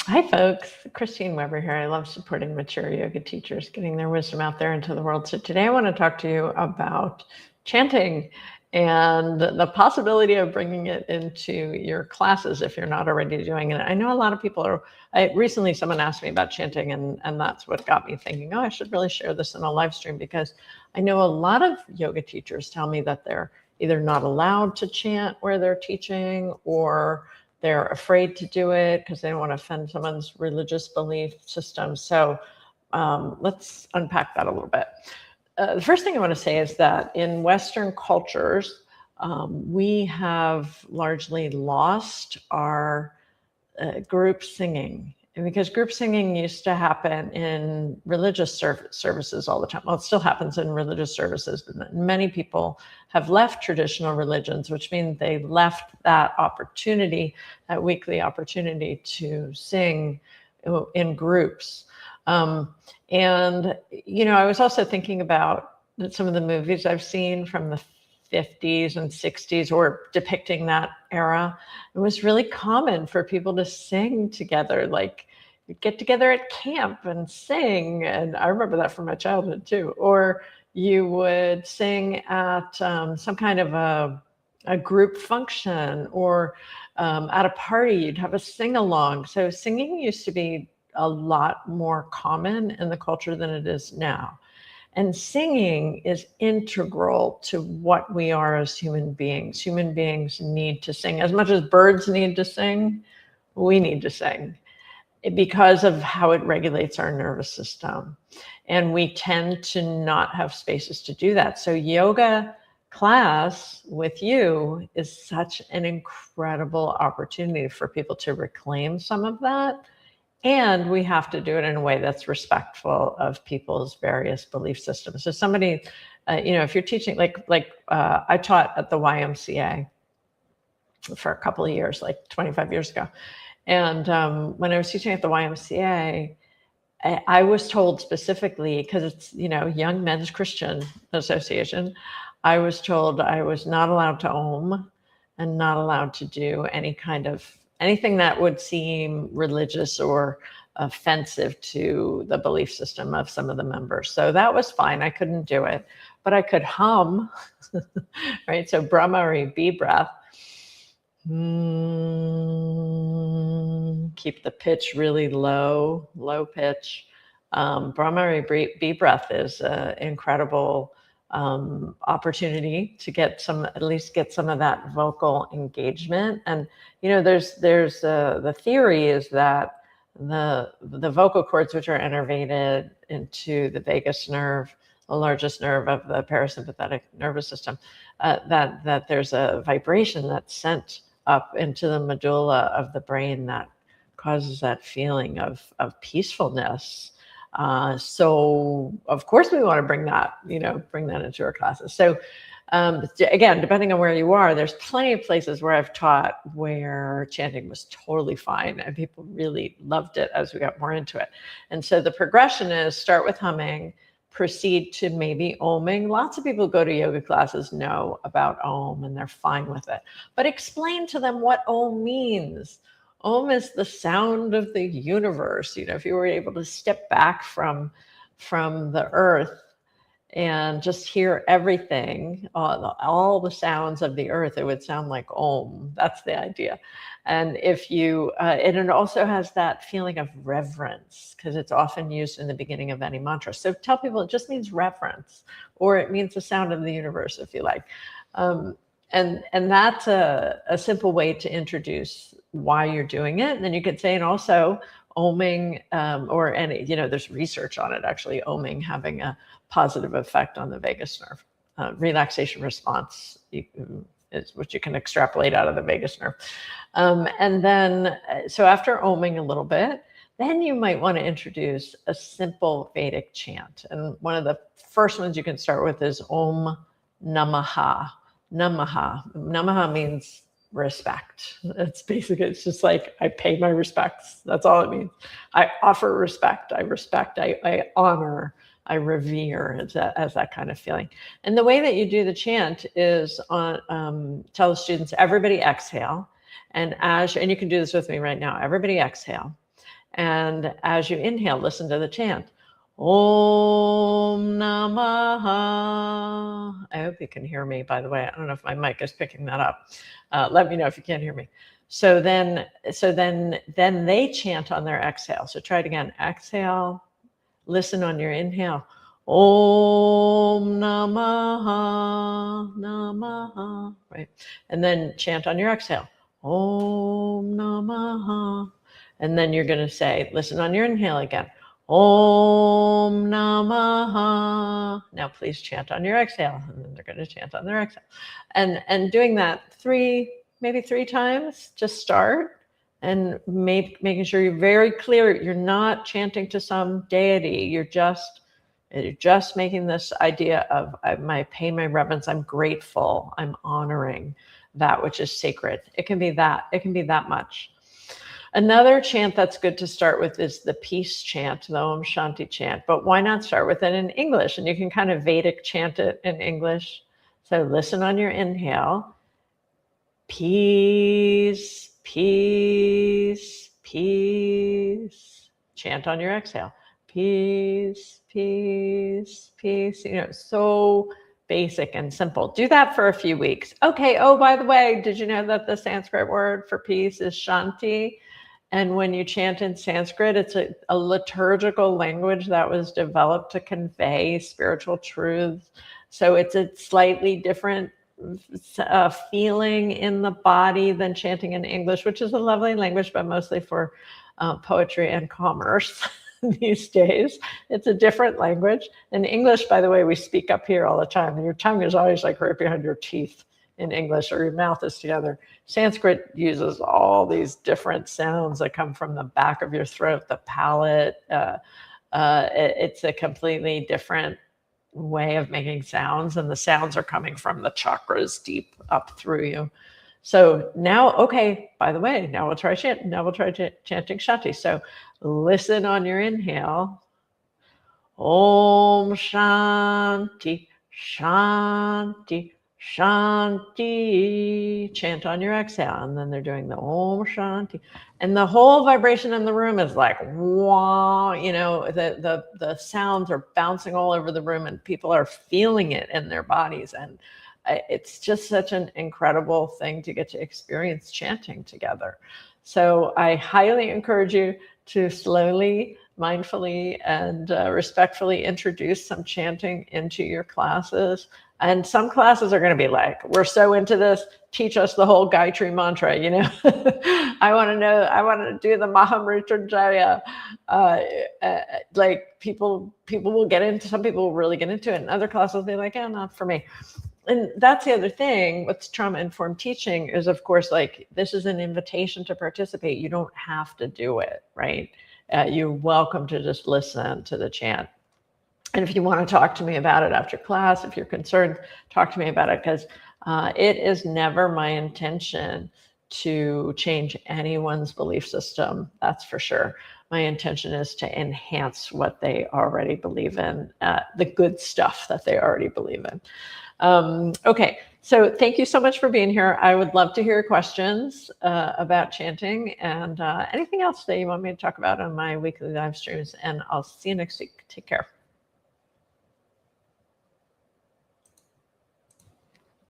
Hi, folks. Christine Weber here. I love supporting mature yoga teachers, getting their wisdom out there into the world. So today I want to talk to you about chanting and the possibility of bringing it into your classes if you're not already doing it. I know a lot of people are. Recently, someone asked me about chanting, and that's what got me thinking, oh, I should really share this in a live stream, because I know a lot of yoga teachers tell me that they're either not allowed to chant where they're teaching, or they're afraid to do it because they don't want to offend someone's religious belief system. So let's unpack that a little bit. The first thing I want to say is that in Western cultures, we have largely lost our group singing. And because group singing used to happen in religious services all the time. Well, it still happens in religious services, but many people have left traditional religions, which means they left that opportunity, that weekly opportunity to sing in groups. And, you know, I was also thinking about some of the movies I've seen from the 50s and 60s, or depicting that era. It was really common for people to sing together, like you'd get together at camp and sing. And I remember that from my childhood too. Or you would sing at some kind of a group function, or at a party, you'd have a sing-along. So singing used to be a lot more common in the culture than it is now. And singing is integral to what we are as human beings. Human beings need to sing. As much as birds need to sing, we need to sing because of how it regulates our nervous system. And we tend to not have spaces to do that. So yoga class with you is such an incredible opportunity for people to reclaim some of that. And we have to do it in a way that's respectful of people's various belief systems. So somebody, you know, if you're teaching, I taught at the YMCA for a couple of years, like 25 years ago. And when I was teaching at the YMCA, I was told specifically, because it's, you know, Young Men's Christian Association, I was told I was not allowed to om and not allowed to do any kind of anything that would seem religious or offensive to the belief system of some of the members. So that was fine. I couldn't do it, but I could hum, right? So Brahmari, B breath. Keep the pitch really low, low pitch. Brahmari B breath is an incredible opportunity to get some, at least get some of that vocal engagement. And you know, there's the theory is that the vocal cords, which are innervated into the vagus nerve, the largest nerve of the parasympathetic nervous system, that there's a vibration that's sent up into the medulla of the brain that causes that feeling of peacefulness. So of course we want to bring that, you know, bring that into our classes. So again, depending on where you are, there's plenty of places where I've taught where chanting was totally fine and people really loved it as we got more into it. And so the progression is start with humming, proceed to maybe oming. Lots of people who go to yoga classes know about Om and they're fine with it, but explain to them what Om means. Om is the sound of the universe. You know, if you were able to step back from the earth and just hear everything, all the sounds of the earth, it would sound like Om. That's the idea. And if you, and it also has that feeling of reverence, because it's often used in the beginning of any mantra. So tell people it just means reverence, or it means the sound of the universe, if you like. And that's a simple way to introduce why you're doing it. And then you could say, and also oming, or any, you know, there's research on it actually, oming having a positive effect on the vagus nerve. Relaxation response is what you can extrapolate out of the vagus nerve. And then, so after oming a little bit, then you might want to introduce a simple Vedic chant. And one of the first ones you can start with is Om Namah. Namaha. Namaha means respect. It's basically, it's just like, I pay my respects. That's all it means. I offer respect. I respect, I honor, I revere, as that kind of feeling. And the way that you do the chant is on, tell the students, everybody exhale. And and you can do this with me right now. Everybody exhale. And as you inhale, listen to the chant. Om Namah. I hope you can hear me, by the way. I don't know if my mic is picking that up. Let me know if you can't hear me. So then they chant on their exhale. So try it again. Exhale. Listen on your inhale. Om Namah Namah. Right. And then chant on your exhale. Om Namah. And then you're going to say, listen on your inhale again. Om Namah. Now please chant on your exhale. And then they're going to chant on their exhale. And doing that maybe three times, just start. And making sure you're very clear. You're not chanting to some deity. You're just making this idea of I pay my reverence. I'm grateful. I'm honoring that which is sacred. It can be that. It can be that much. Another chant that's good to start with is the peace chant, the Om Shanti chant. But why not start with it in English? And you can kind of Vedic chant it in English. So listen on your inhale. Peace, peace, peace. Chant on your exhale. Peace, peace, peace. So basic and simple. Do that for a few weeks. Okay. Oh, by the way, did you know that the Sanskrit word for peace is Shanti? And when you chant in Sanskrit, it's a liturgical language that was developed to convey spiritual truths. So it's a slightly different feeling in the body than chanting in English, which is a lovely language, but mostly for poetry and commerce these days. It's a different language. In English, by the way, we speak up here all the time. Your tongue is always like right behind your teeth in English, or your mouth is together. Sanskrit uses all these different sounds that come from the back of your throat, the palate. It's a completely different way of making sounds, and the sounds are coming from the chakras deep up through you. So now, okay, by the way, now we'll try chanting Shanti. So listen on your inhale. Om Shanti, Shanti, Shanti. Chant on your exhale. And then they're doing the Om Shanti. And the whole vibration in the room is like, wah, the sounds are bouncing all over the room and people are feeling it in their bodies. And it's just such an incredible thing to get to experience chanting together. So I highly encourage you to slowly, mindfully, and respectfully introduce some chanting into your classes. And some classes are going to be like, we're so into this, teach us the whole Gayatri mantra, I want to do the Mahamrityunjaya. Like people will get into, some people will really get into it. And other classes will be like, not for me. And that's the other thing with trauma-informed teaching is, of course, like this is an invitation to participate. You don't have to do it, right? You're welcome to just listen to the chant. And if you want to talk to me about it after class, if you're concerned, talk to me about it, because it is never my intention to change anyone's belief system. That's for sure. My intention is to enhance what they already believe in, the good stuff that they already believe in. Okay, so thank you so much for being here. I would love to hear questions about chanting and anything else that you want me to talk about on my weekly live streams. And I'll see you next week. Take care.